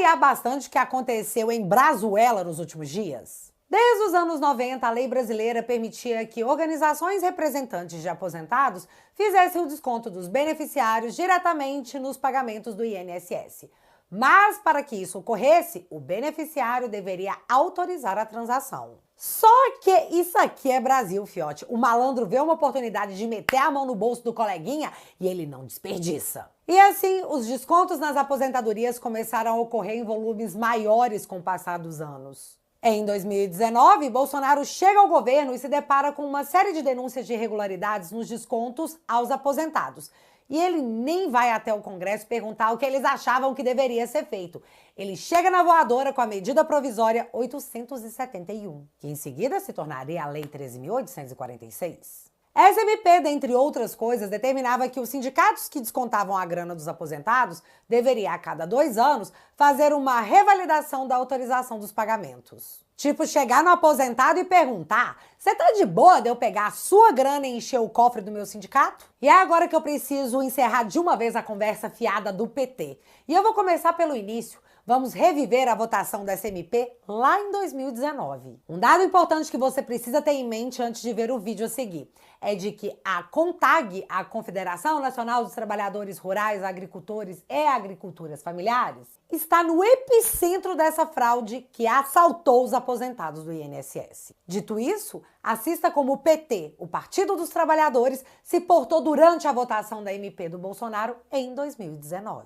contrariar bastante o que aconteceu em Brazuela nos últimos dias? Desde os anos 90, a lei brasileira permitia que organizações representantes de aposentados fizessem o desconto dos beneficiários diretamente nos pagamentos do INSS. Mas, para que isso ocorresse, o beneficiário deveria autorizar a transação. Só que isso aqui é Brasil, fiote. O malandro vê uma oportunidade de meter a mão no bolso do coleguinha e ele não desperdiça. E assim, os descontos nas aposentadorias começaram a ocorrer em volumes maiores com o passar dos anos. Em 2019, Bolsonaro chega ao governo e se depara com uma série de denúncias de irregularidades nos descontos aos aposentados. E ele nem vai até o Congresso perguntar o que eles achavam que deveria ser feito. Ele chega na voadora com a medida provisória 871, que em seguida se tornaria a Lei 13.846. Essa MP, dentre outras coisas, determinava que os sindicatos que descontavam a grana dos aposentados deveriam, a cada 2 anos, fazer uma revalidação da autorização dos pagamentos. Tipo, chegar no aposentado e perguntar: você tá de boa de eu pegar a sua grana e encher o cofre do meu sindicato? E é agora que eu preciso encerrar de uma vez a conversa fiada do PT. E eu vou começar pelo início. Vamos reviver a votação dessa MP lá em 2019. Um dado importante que você precisa ter em mente antes de ver o vídeo a seguir é de que a CONTAG, a Confederação Nacional dos Trabalhadores Rurais, Agricultores e Agriculturas Familiares, está no epicentro dessa fraude que assaltou os aposentados do INSS. Dito isso, assista como o PT, o Partido dos Trabalhadores, se portou durante a votação da MP do Bolsonaro em 2019.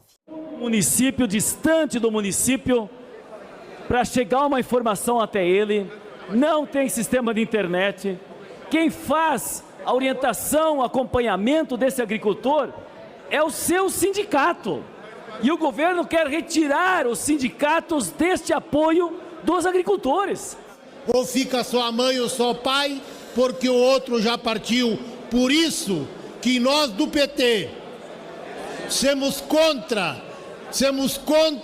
Município distante do município, para chegar uma informação até ele, não tem sistema de internet. Quem faz a orientação, o acompanhamento desse agricultor é o seu sindicato. E o governo quer retirar os sindicatos deste apoio dos agricultores. Ou fica só a mãe ou só o pai, porque o outro já partiu. Por isso que nós do PT somos contra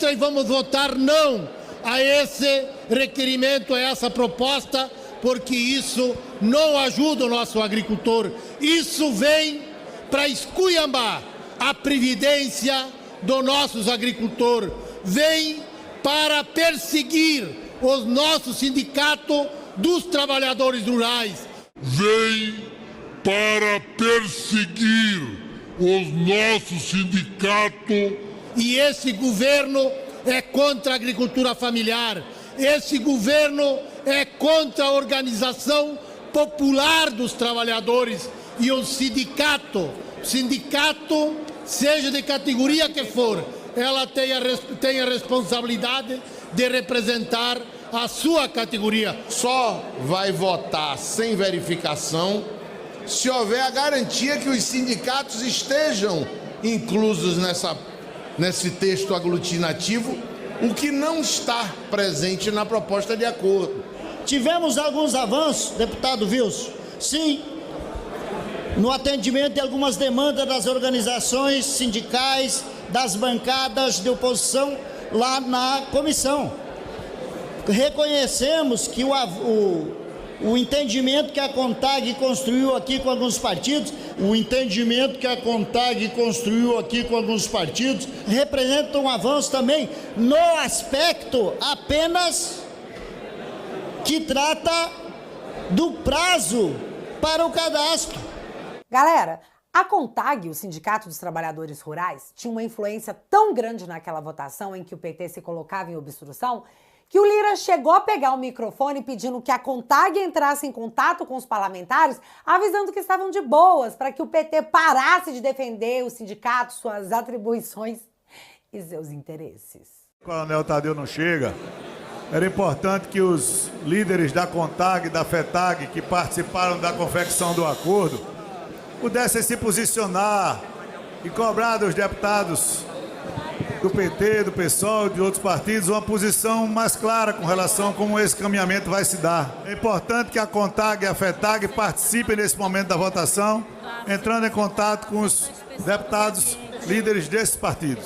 e vamos votar não a esse requerimento, a essa proposta, porque isso não ajuda o nosso agricultor. Isso vem para esculhambar a previdência dos nossos agricultores, vem para perseguir os nossos sindicatos dos trabalhadores rurais. Vem para perseguir os nossos sindicatos. E esse governo é contra a agricultura familiar, esse governo é contra a organização popular dos trabalhadores e o sindicato, seja de categoria que for, ela tem a responsabilidade de representar a sua categoria. Só vai votar sem verificação se houver a garantia que os sindicatos estejam inclusos nesse texto aglutinativo, o que não está presente na proposta de acordo. Tivemos alguns avanços, deputado Wilson, sim, no atendimento de algumas demandas das organizações sindicais, das bancadas de oposição lá na comissão. Reconhecemos que o entendimento que a CONTAG construiu aqui com alguns partidos, representa um avanço também no aspecto apenas que trata do prazo para o cadastro. Galera, a CONTAG, o Sindicato dos Trabalhadores Rurais, tinha uma influência tão grande naquela votação em que o PT se colocava em obstrução, que o Lira chegou a pegar o microfone pedindo que a CONTAG entrasse em contato com os parlamentares, avisando que estavam de boas, para que o PT parasse de defender o sindicato, suas atribuições e seus interesses. O Coronel Tadeu não chega. Era importante que os líderes da CONTAG, da FETAG, que participaram da confecção do acordo, pudessem se posicionar e cobrar dos deputados do PT, do PSOL, de outros partidos, uma posição mais clara com relação a como esse caminhamento vai se dar. É importante que a CONTAG e a FETAG participem nesse momento da votação, entrando em contato com os deputados líderes desses partidos.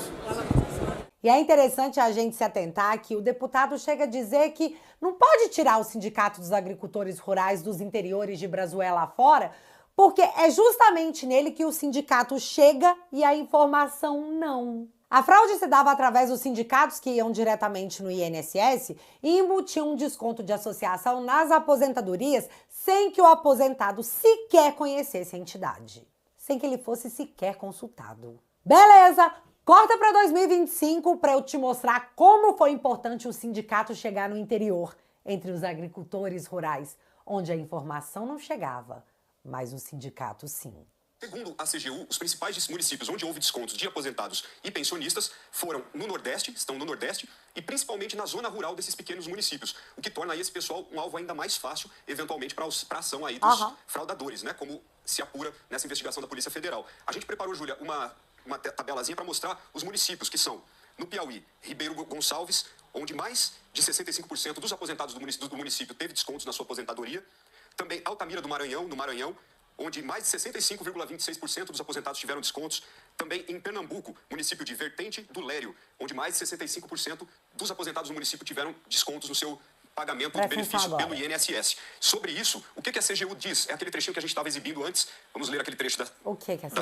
E é interessante a gente se atentar que o deputado chega a dizer que não pode tirar o Sindicato dos Agricultores Rurais dos interiores de Brazuela fora, porque é justamente nele que o sindicato chega e a informação não. A fraude se dava através dos sindicatos que iam diretamente no INSS e embutiam um desconto de associação nas aposentadorias sem que o aposentado sequer conhecesse a entidade, sem que ele fosse sequer consultado. Beleza! Corta para 2025 para eu te mostrar como foi importante o sindicato chegar no interior, entre os agricultores rurais, onde a informação não chegava, mas o sindicato sim. Segundo a CGU, os principais municípios onde houve descontos de aposentados e pensionistas foram no Nordeste, estão no Nordeste, e principalmente na zona rural desses pequenos municípios, o que torna aí esse pessoal um alvo ainda mais fácil, eventualmente, para a ação aí dos fraudadores, né? Como se apura nessa investigação da Polícia Federal. A gente preparou, Júlia, uma tabelazinha para mostrar os municípios, que são, no Piauí, Ribeiro Gonçalves, onde mais de 65% dos aposentados do município teve descontos na sua aposentadoria. Também Altamira do Maranhão, no Maranhão, onde mais de 65,26% dos aposentados tiveram descontos. Também em Pernambuco, município de Vertente do Lério, onde mais de 65% dos aposentados do município tiveram descontos no seu pagamento de benefício pelo INSS. Sobre isso, o que a CGU diz? É aquele trechinho que a gente estava exibindo antes. Vamos ler aquele trecho da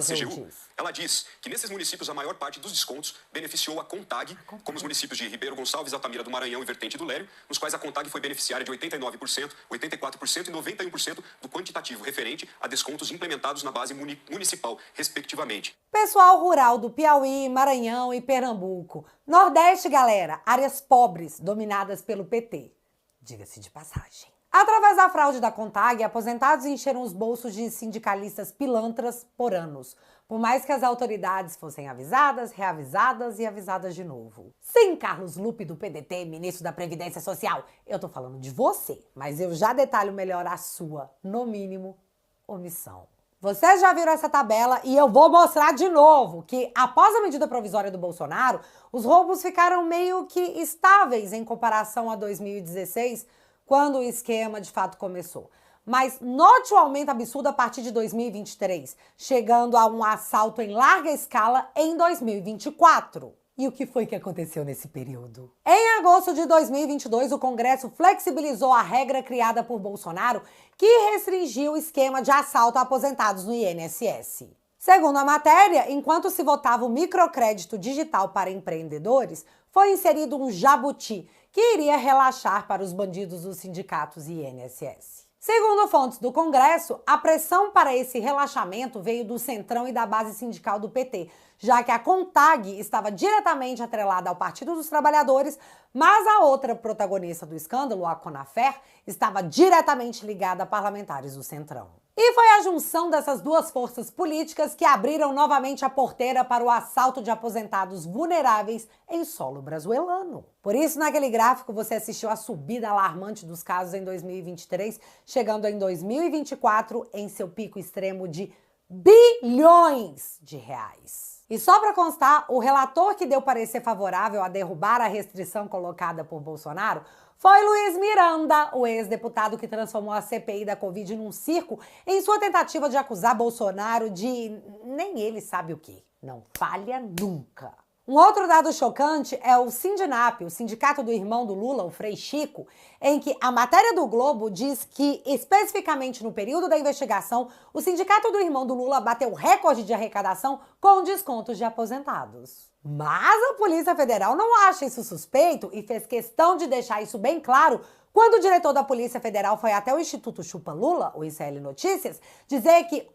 CGU. Diz? Ela diz que nesses municípios a maior parte dos descontos beneficiou a CONTAG, como os municípios de Ribeiro Gonçalves, Altamira do Maranhão e Vertente do Lério, nos quais a CONTAG foi beneficiária de 89%, 84% e 91% do quantitativo referente a descontos implementados na base municipal, respectivamente. Pessoal rural do Piauí, Maranhão e Pernambuco. Nordeste, galera, áreas pobres dominadas pelo PT. Diga-se de passagem. Através da fraude da CONTAG, aposentados encheram os bolsos de sindicalistas pilantras por anos, por mais que as autoridades fossem avisadas, reavisadas e avisadas de novo. Sim, Carlos Lupe do PDT, ministro da Previdência Social, eu tô falando de você, mas eu já detalho melhor a sua, no mínimo, omissão. Vocês já viram essa tabela e eu vou mostrar de novo que, após a medida provisória do Bolsonaro, os roubos ficaram meio que estáveis em comparação a 2016, quando o esquema de fato começou. Mas note o aumento absurdo a partir de 2023, chegando a um assalto em larga escala em 2024. E o que foi que aconteceu nesse período? Em agosto de 2022, o Congresso flexibilizou a regra criada por Bolsonaro que restringiu o esquema de assalto a aposentados no INSS. Segundo a matéria, enquanto se votava o microcrédito digital para empreendedores, foi inserido um jabuti que iria relaxar para os bandidos dos sindicatos e INSS. Segundo fontes do Congresso, a pressão para esse relaxamento veio do Centrão e da base sindical do PT, já que a CONTAG estava diretamente atrelada ao Partido dos Trabalhadores, mas a outra protagonista do escândalo, a Conafer, estava diretamente ligada a parlamentares do Centrão. E foi a junção dessas duas forças políticas que abriram novamente a porteira para o assalto de aposentados vulneráveis em solo brazuelano. Por isso, naquele gráfico, você assistiu a subida alarmante dos casos em 2023, chegando em 2024 em seu pico extremo de bilhões de reais. E só para constar, o relator que deu parecer favorável a derrubar a restrição colocada por Bolsonaro foi Luiz Miranda, o ex-deputado que transformou a CPI da Covid num circo em sua tentativa de acusar Bolsonaro de nem ele sabe o quê. Não falha nunca. Um outro dado chocante é o Sindinap, o sindicato do irmão do Lula, o Frei Chico, em que a matéria do Globo diz que, especificamente no período da investigação, o sindicato do irmão do Lula bateu recorde de arrecadação com descontos de aposentados. Mas a Polícia Federal não acha isso suspeito e fez questão de deixar isso bem claro quando o diretor da Polícia Federal foi até o Instituto Chupa Lula, o ICL Notícias, dizer que,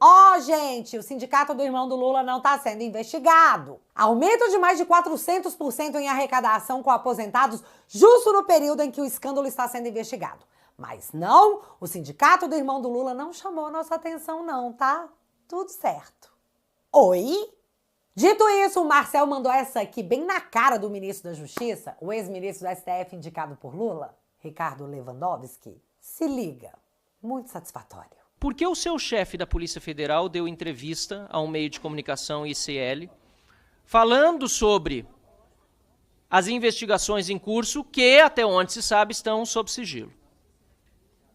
gente, o sindicato do irmão do Lula não está sendo investigado. Aumento de mais de 400% em arrecadação com aposentados justo no período em que o escândalo está sendo investigado. Mas não, o sindicato do irmão do Lula não chamou a nossa atenção não, tá? Tudo certo. Oi? Dito isso, o Marcel mandou essa aqui bem na cara do ministro da Justiça, o ex-ministro do STF indicado por Lula, Ricardo Lewandowski. Se liga, muito satisfatório. Por que o seu chefe da Polícia Federal deu entrevista a um meio de comunicação ICL, falando sobre as investigações em curso que, até onde se sabe, estão sob sigilo?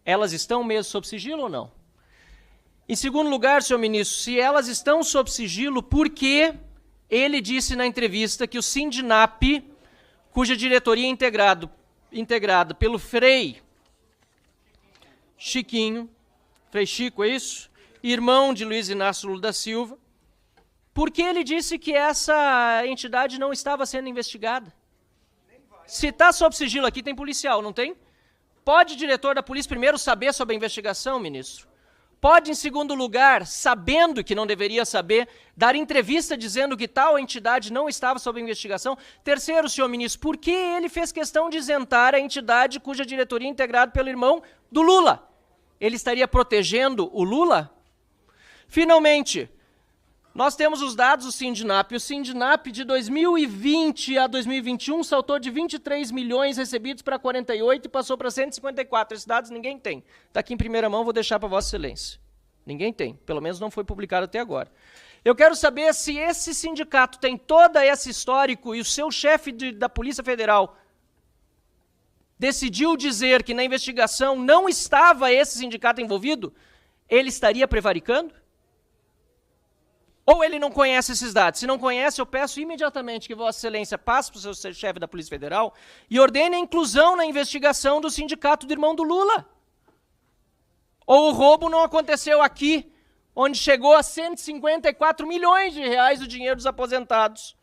Elas estão mesmo sob sigilo ou não? Em segundo lugar, senhor ministro, se elas estão sob sigilo, por que ele disse na entrevista que o Sindinap, cuja diretoria é integrada pelo Frei Chiquinho, Frei Chico, é isso? Irmão de Luiz Inácio Lula da Silva, Porque ele disse que essa entidade não estava sendo investigada. Se está sob sigilo aqui, tem policial, não tem? Pode o diretor da polícia primeiro saber sobre a investigação, ministro? Pode, em segundo lugar, sabendo que não deveria saber, dar entrevista dizendo que tal entidade não estava sob investigação? Terceiro, senhor ministro, por que ele fez questão de isentar a entidade cuja diretoria é integrada pelo irmão do Lula? Ele estaria protegendo o Lula? Finalmente, nós temos os dados do Sindinap. O Sindinap de 2020 a 2021 saltou de 23 milhões recebidos para 48 e passou para 154. Esses dados ninguém tem. Está aqui em primeira mão, vou deixar para Vossa Excelência. Ninguém tem, pelo menos não foi publicado até agora. Eu quero saber se esse sindicato tem todo esse histórico e o seu chefe da Polícia Federal decidiu dizer que na investigação não estava esse sindicato envolvido, ele estaria prevaricando? Ou ele não conhece esses dados? Se não conhece, eu peço imediatamente que Vossa Excelência passe para o seu chefe da Polícia Federal e ordene a inclusão na investigação do sindicato do irmão do Lula. Ou o roubo não aconteceu aqui, onde chegou a 154 milhões de reais o dinheiro dos aposentados,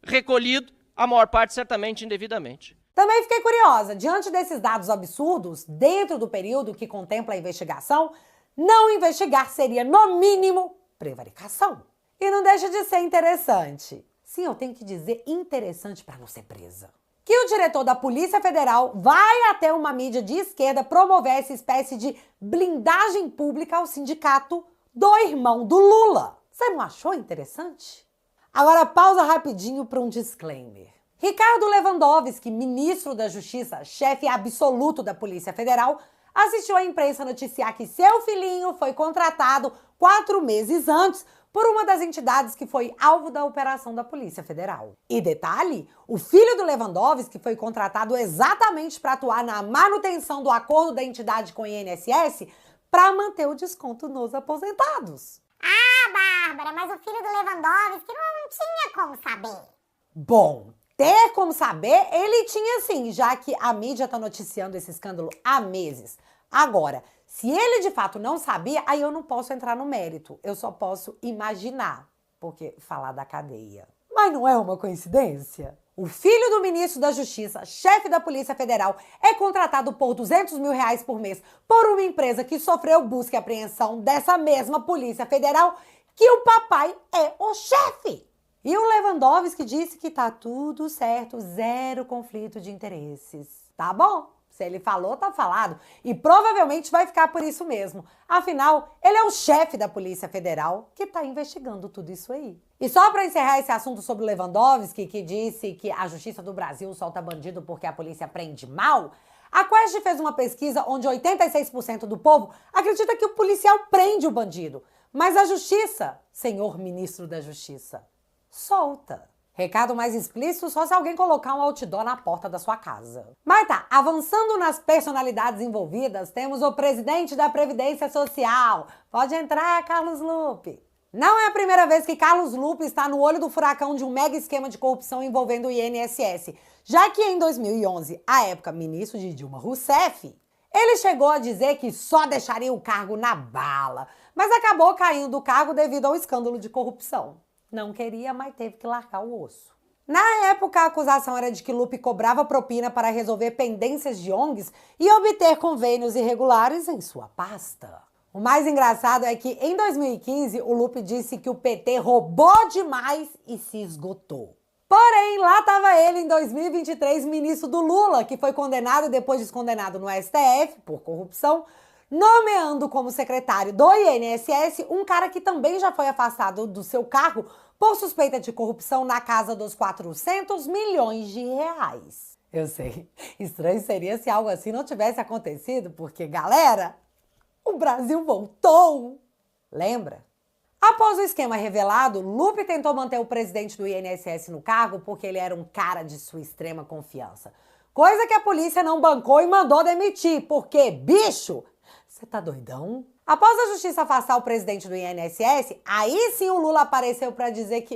recolhido, a maior parte certamente indevidamente. Também fiquei curiosa, diante desses dados absurdos, dentro do período que contempla a investigação, não investigar seria, no mínimo, prevaricação. E não deixa de ser interessante. Sim, eu tenho que dizer interessante para não ser presa. Que o diretor da Polícia Federal vai até uma mídia de esquerda promover essa espécie de blindagem pública ao sindicato do irmão do Lula. Você não achou interessante? Agora pausa rapidinho para um disclaimer. Ricardo Lewandowski, ministro da Justiça, chefe absoluto da Polícia Federal, assistiu à imprensa noticiar que seu filhinho foi contratado 4 meses antes por uma das entidades que foi alvo da operação da Polícia Federal. E detalhe, o filho do Lewandowski foi contratado exatamente para atuar na manutenção do acordo da entidade com o INSS para manter o desconto nos aposentados. Ah, Bárbara, mas o filho do Lewandowski não tinha como saber. Bom, ter como saber, ele tinha sim, já que a mídia está noticiando esse escândalo há meses. Agora, se ele de fato não sabia, aí eu não posso entrar no mérito. Eu só posso imaginar, porque falar da cadeia. Mas não é uma coincidência? O filho do ministro da Justiça, chefe da Polícia Federal, é contratado por R$200 mil por mês por uma empresa que sofreu busca e apreensão dessa mesma Polícia Federal, que o papai é o chefe. E o Lewandowski disse que tá tudo certo, zero conflito de interesses. Tá bom? Se ele falou, tá falado. E provavelmente vai ficar por isso mesmo. Afinal, ele é o chefe da Polícia Federal que tá investigando tudo isso aí. E só para encerrar esse assunto sobre o Lewandowski, que disse que a Justiça do Brasil solta bandido porque a polícia prende mal, a Quest fez uma pesquisa onde 86% do povo acredita que o policial prende o bandido. Mas a Justiça, senhor ministro da Justiça, solta. Recado mais explícito só se alguém colocar um outdoor na porta da sua casa. Mas tá, avançando nas personalidades envolvidas, temos o presidente da Previdência Social. Pode entrar, Carlos Lupe. Não é a primeira vez que Carlos Lupe está no olho do furacão de um mega esquema de corrupção envolvendo o INSS, já que em 2011, à época ministro de Dilma Rousseff, ele chegou a dizer que só deixaria o cargo na bala, mas acabou caindo do cargo devido ao escândalo de corrupção. Não queria, mas teve que largar o osso. Na época, a acusação era de que Lupe cobrava propina para resolver pendências de ONGs e obter convênios irregulares em sua pasta. O mais engraçado é que, em 2015, o Lupe disse que o PT roubou demais e se esgotou. Porém, lá estava ele, em 2023, ministro do Lula, que foi condenado e depois descondenado no STF por corrupção, nomeando como secretário do INSS um cara que também já foi afastado do seu cargo por suspeita de corrupção na casa dos 400 milhões de reais. Eu sei, estranho seria se algo assim não tivesse acontecido, porque, galera, o Brasil voltou! Lembra? Após o esquema revelado, Lupe tentou manter o presidente do INSS no cargo porque ele era um cara de sua extrema confiança. Coisa que a polícia não bancou e mandou demitir, porque, bicho, você tá doidão? Após a justiça afastar o presidente do INSS, aí sim o Lula apareceu para dizer que,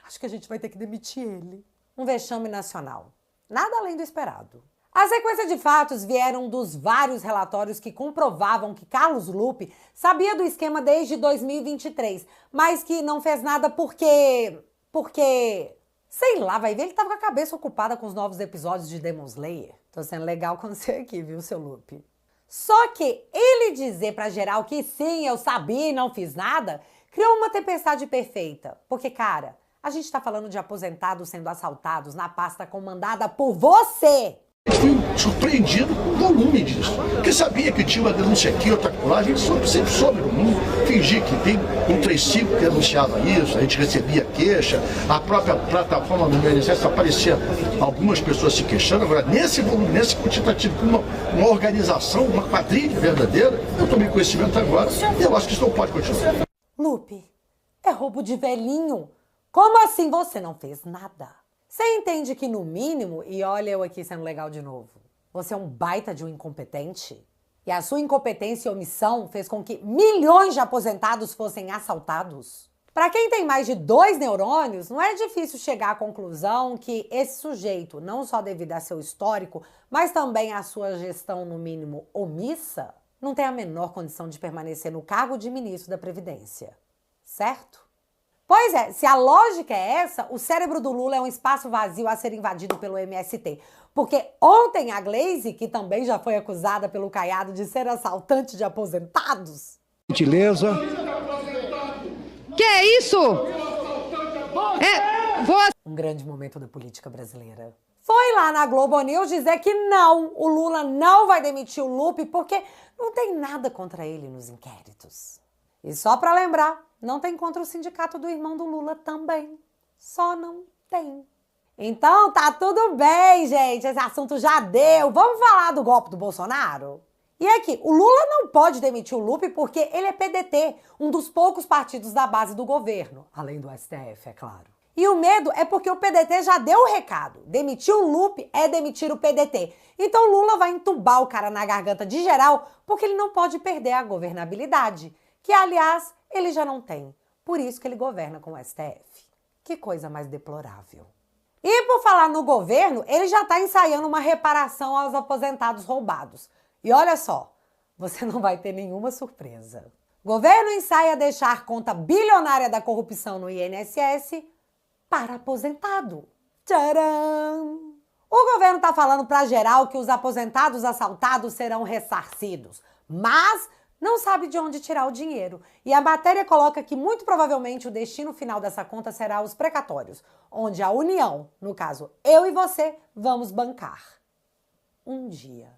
acho que a gente vai ter que demitir ele. Um vexame nacional. Nada além do esperado. A sequência de fatos vieram dos vários relatórios que comprovavam que Carlos Lupe sabia do esquema desde 2023, mas que não fez nada porque... sei lá, vai ver, ele tava com a cabeça ocupada com os novos episódios de Demon Slayer. Tô sendo legal com você aqui, viu, seu Lupe? Só que ele dizer pra geral que sim, eu sabia e não fiz nada, criou uma tempestade perfeita. Porque, cara, a gente tá falando de aposentados sendo assaltados na pasta comandada por você. Eu fui surpreendido com o volume disso, porque sabia que tinha uma denúncia aqui, outra lá, a gente sempre soube no mundo, fingi que tem um 35 que anunciava isso, a gente recebia queixa, a própria plataforma do INSS aparecia algumas pessoas se queixando. Agora, nesse volume, nesse quantitativo, uma organização, uma quadrilha verdadeira, eu tomei conhecimento agora e eu acho que isso não pode continuar. Lupe, é roubo de velhinho. Como assim você não fez nada? Você entende que, no mínimo, e olha eu aqui sendo legal de novo, você é um baita de um incompetente? E a sua incompetência e omissão fez com que milhões de aposentados fossem assaltados? Para quem tem mais de 2 neurônios, não é difícil chegar à conclusão que esse sujeito, não só devido a seu histórico, mas também à sua gestão, no mínimo, omissa, não tem a menor condição de permanecer no cargo de ministro da Previdência. Certo? Pois é, se a lógica é essa, o cérebro do Lula é um espaço vazio a ser invadido pelo MST. Porque ontem a Gleisi, que também já foi acusada pelo Caiado de ser assaltante de aposentados... Gentileza. Que é isso? Um grande momento da política brasileira. Foi lá na Globo News dizer que não, o Lula não vai demitir o Lupe porque não tem nada contra ele nos inquéritos. E só para lembrar, não tem contra o sindicato do irmão do Lula também. Só não tem. Então tá tudo bem, gente. Esse assunto já deu. Vamos falar do golpe do Bolsonaro? E aqui, o Lula não pode demitir o Lupe porque ele é PDT, um dos poucos partidos da base do governo. Além do STF, é claro. E o medo é porque o PDT já deu o recado. Demitir o Lupe é demitir o PDT. Então o Lula vai entubar o cara na garganta de geral porque ele não pode perder a governabilidade. Que, aliás, ele já não tem. Por isso que ele governa com o STF. Que coisa mais deplorável. E por falar no governo, ele já está ensaiando uma reparação aos aposentados roubados. E olha só, você não vai ter nenhuma surpresa. Governo ensaia deixar conta bilionária da corrupção no INSS para aposentado. Tcharam! O governo está falando para geral que os aposentados assaltados serão ressarcidos. Mas... não sabe de onde tirar o dinheiro. E a matéria coloca que muito provavelmente o destino final dessa conta será os precatórios, onde a União, no caso eu e você, vamos bancar. Um dia.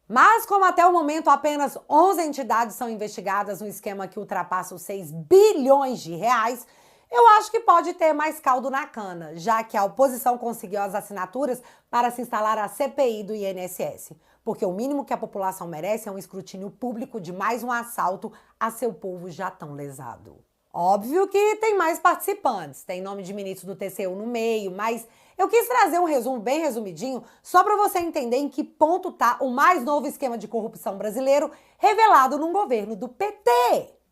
Mas como até o momento apenas 11 entidades são investigadas no esquema que ultrapassa os 6 bilhões de reais, eu acho que pode ter mais caldo na cana, já que a oposição conseguiu as assinaturas para se instalar a CPI do INSS. Porque o mínimo que a população merece é um escrutínio público de mais um assalto a seu povo já tão lesado. Óbvio que tem mais participantes, tem nome de ministro do TCU no meio, mas eu quis trazer um resumo bem resumidinho só para você entender em que ponto tá o mais novo esquema de corrupção brasileiro revelado num governo do PT.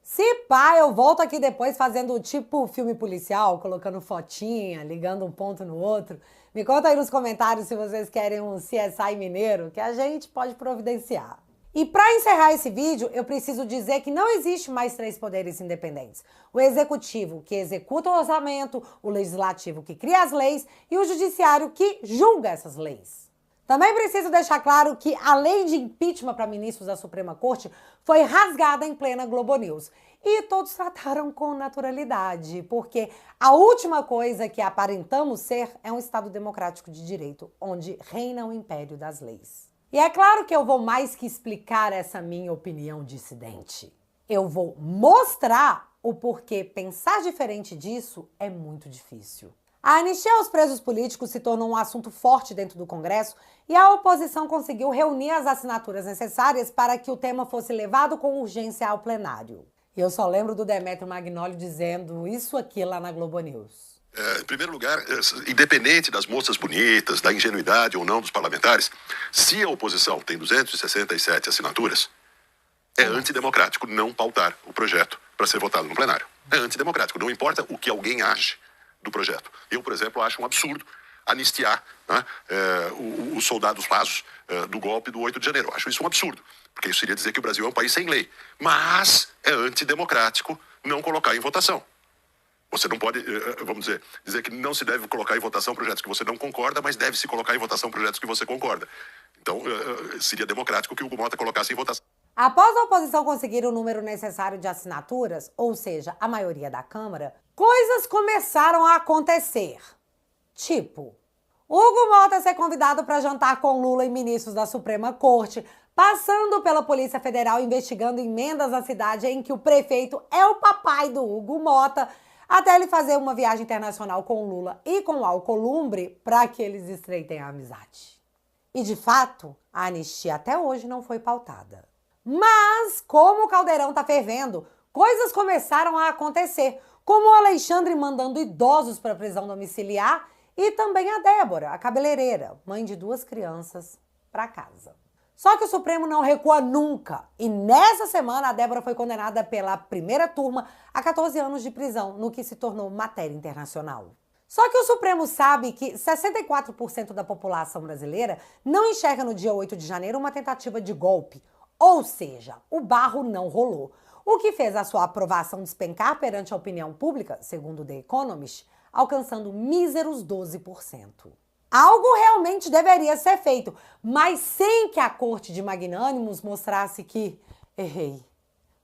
Se pá, eu volto aqui depois fazendo tipo filme policial, colocando fotinha, ligando um ponto no outro. Me conta aí nos comentários se vocês querem um CSI mineiro, que a gente pode providenciar. E para encerrar esse vídeo, eu preciso dizer que não existe mais 3 poderes independentes. O executivo, que executa o orçamento, o legislativo, que cria as leis, e o judiciário, que julga essas leis. Também preciso deixar claro que a lei de impeachment para ministros da Suprema Corte foi rasgada em plena Globo News. E todos trataram com naturalidade, porque a última coisa que aparentamos ser é um Estado democrático de direito, onde reina o império das leis. E é claro que eu vou mais que explicar essa minha opinião dissidente. Eu vou mostrar o porquê pensar diferente disso é muito difícil. A anistia aos presos políticos se tornou um assunto forte dentro do Congresso e a oposição conseguiu reunir as assinaturas necessárias para que o tema fosse levado com urgência ao plenário. E eu só lembro do Demetrio Magnoli dizendo isso aqui lá na Globo News. Em primeiro lugar, independente das moças bonitas, da ingenuidade ou não dos parlamentares, se a oposição tem 267 assinaturas, é antidemocrático não pautar o projeto para ser votado no plenário. É antidemocrático, não importa o que alguém ache do projeto. Eu, por exemplo, acho um absurdo anistiar, né, os soldados rasos do golpe do 8 de janeiro. Eu acho isso um absurdo, porque isso seria dizer que o Brasil é um país sem lei. Mas é antidemocrático não colocar em votação. Você não pode, vamos dizer que não se deve colocar em votação projetos que você não concorda, mas deve se colocar em votação projetos que você concorda. Então, seria democrático que o Hugo Mota colocasse em votação. Após a oposição conseguir o número necessário de assinaturas, ou seja, a maioria da Câmara, coisas começaram a acontecer. Tipo, Hugo Mota ser convidado para jantar com Lula e ministros da Suprema Corte, passando pela Polícia Federal investigando emendas à cidade em que o prefeito é o papai do Hugo Mota, até ele fazer uma viagem internacional com Lula e com Alcolumbre para que eles estreitem a amizade. E, de fato, a anistia até hoje não foi pautada. Mas, como o caldeirão tá fervendo, coisas começaram a acontecer, como o Alexandre mandando idosos para prisão domiciliar e também a Débora, a cabeleireira, mãe de 2 crianças, para casa. Só que o Supremo não recua nunca. E nessa semana a Débora foi condenada pela primeira turma a 14 anos de prisão, no que se tornou matéria internacional. Só que o Supremo sabe que 64% da população brasileira não enxerga no dia 8 de janeiro uma tentativa de golpe. Ou seja, o barro não rolou. O que fez a sua aprovação despencar perante a opinião pública, segundo o The Economist, alcançando míseros 12%. Algo realmente deveria ser feito, mas sem que a corte de magnânimos mostrasse que errei,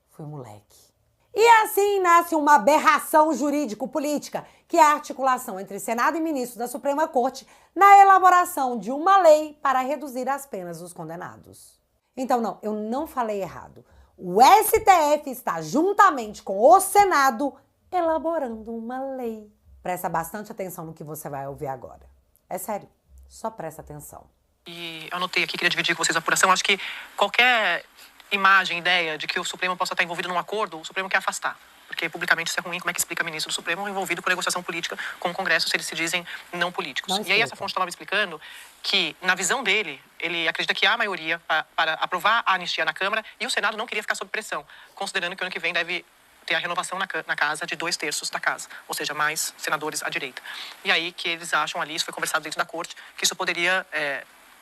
fui moleque. E assim nasce uma aberração jurídico-política, que é a articulação entre Senado e ministros da Suprema Corte na elaboração de uma lei para reduzir as penas dos condenados. Então não, eu não falei errado. O STF está juntamente com o Senado elaborando uma lei. Presta bastante atenção no que você vai ouvir agora. É sério, só presta atenção. E eu anotei aqui, queria dividir com vocês a apuração. Acho que qualquer imagem, ideia de que o Supremo possa estar envolvido num acordo, o Supremo quer afastar. Porque publicamente isso é ruim. Como é que explica ministro do Supremo envolvido com negociação política com o Congresso se eles se dizem não políticos? E aí essa fonte estava explicando que, na visão dele, ele acredita que há maioria para aprovar a anistia na Câmara e o Senado não queria ficar sob pressão, considerando que o ano que vem deve ter a renovação na casa de 2/3 da casa, ou seja, mais senadores à direita. E aí que eles acham ali, isso foi conversado dentro da corte, que isso poderia,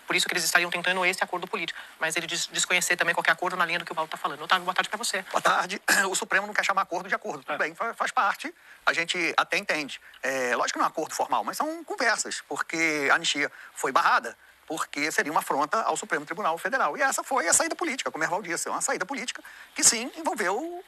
por isso que eles estariam tentando esse acordo político. Mas ele desconhecer também qualquer acordo na linha do que o Paulo está falando. Otávio, boa tarde para você. Boa tarde. O Supremo não quer chamar acordo de acordo. Tudo bem, faz parte, a gente até entende. Lógico que não é um acordo formal, mas são conversas, porque a anistia foi barrada, porque seria uma afronta ao Supremo Tribunal Federal. E essa foi a saída política, como o Erval disse, uma saída política que sim envolveu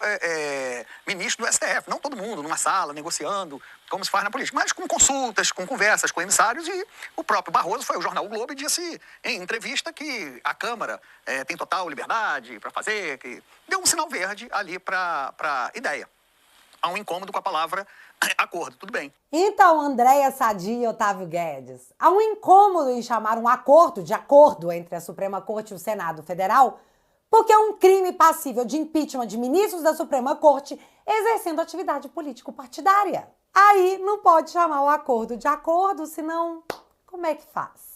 ministro do STF, não todo mundo numa sala, negociando, como se faz na política, mas com consultas, com conversas com emissários, e o próprio Barroso foi ao jornal O Globo e disse em entrevista que a Câmara tem total liberdade para fazer, que deu um sinal verde ali para a ideia. Há um incômodo com a palavra acordo, tudo bem. Então, Andréa Sadi e Otávio Guedes, há um incômodo em chamar um acordo de acordo entre a Suprema Corte e o Senado Federal, porque é um crime passível de impeachment de ministros da Suprema Corte exercendo atividade político-partidária. Aí não pode chamar o acordo de acordo, senão como é que faz?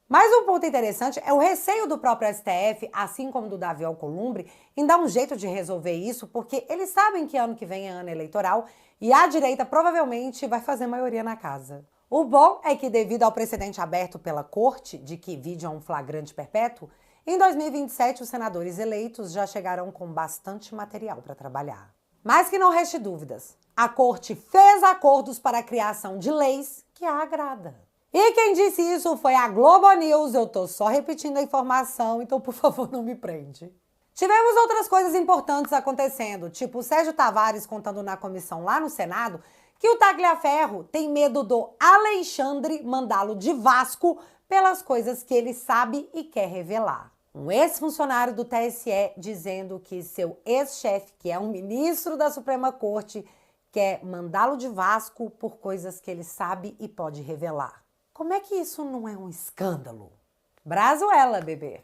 Mas um ponto interessante é o receio do próprio STF, assim como do Davi Alcolumbre, em dar um jeito de resolver isso, porque eles sabem que ano que vem é ano eleitoral e a direita provavelmente vai fazer maioria na casa. O bom é que, devido ao precedente aberto pela corte de que vídeo é um flagrante perpétuo, em 2027 os senadores eleitos já chegarão com bastante material para trabalhar. Mas que não reste dúvidas, a corte fez acordos para a criação de leis que a agrada. E quem disse isso foi a Globo News, eu tô só repetindo a informação, então por favor não me prende. Tivemos outras coisas importantes acontecendo, tipo o Sérgio Tavares contando na comissão lá no Senado que o Tagliaferro tem medo do Alexandre mandá-lo de Vasco pelas coisas que ele sabe e quer revelar. Um ex-funcionário do TSE dizendo que seu ex-chefe, que é um ministro da Suprema Corte, quer mandá-lo de Vasco por coisas que ele sabe e pode revelar. Como é que isso não é um escândalo? Brazuela, bebê!